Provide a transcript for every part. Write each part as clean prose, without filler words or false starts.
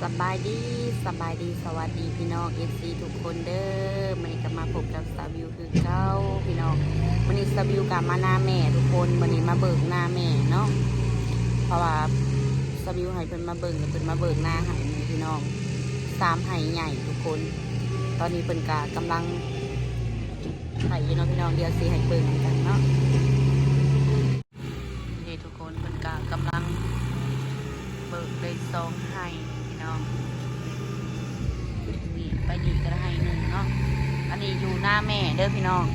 สบายดีสบายดีสวัสดีพี่น้องเอฟซีทุกคนเด้อมันนี้ก็มาพบกับสาวิวคือเก้าพี่น้องมันนี้สาวิวกับมาหน้าแม่ทุกคนมันนี้มาเบิกหน้าแม่เนาะเพราะว่าสาวิวให้เพิ่นมาเบิกเพิ่นมาเบิกหน้าให้พี่น้อง3ให้ใหญ่ทุกคน ตอนนี้เพิ่นกากำลังไห้อยู่เนาะพี่น้องเดี๋ยวสิให้เบิ่งกันเนาะนี่ทุกคนเพิ่นกากำลังเบิกเลย2ให้พี่น้องนี่ไปดีก็ให้1เนาะอันนี้อยู่หน้าแม่เด้อพี่น้อง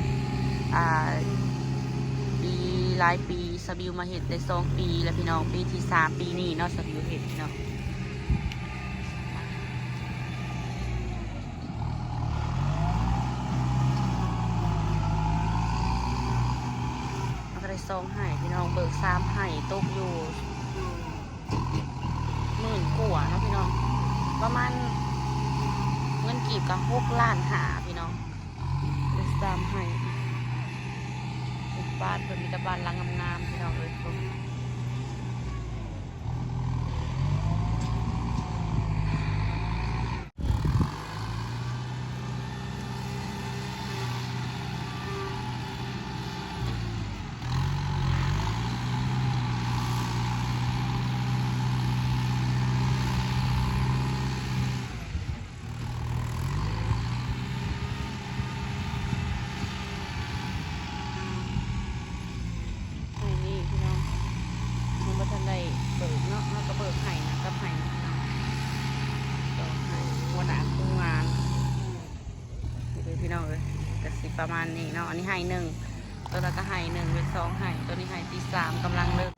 ปีหลายปีสบิวมาเห็ดได้2 ปีแล้วพี่น้องปีที่3ปีนี้เนาะสบิวเห็ดพี่น้องได้2ให้พี่น้องเบิก3ให้ตกอยู่10,000 กว่าเนาะพี่น้องประมาณเงินกีบกับ6 ล้านหาพี่น้องได้3ให้บ้านเพิ่นมีแต่บ้านหลังงามๆพี่น้องเลยท่านได้เบิกเนาะแล้วก็เบิกไห้นะกับไห้นะต่อไห้หัวหน้าคุงานนี่พี่น้องเลยกระสิประมาณนี้เนาะอันนี้ไห้1ตัวแล้วก็ไห้1เป็น2ไห้ตัวนี้ไห้ที่3กำลังเลิก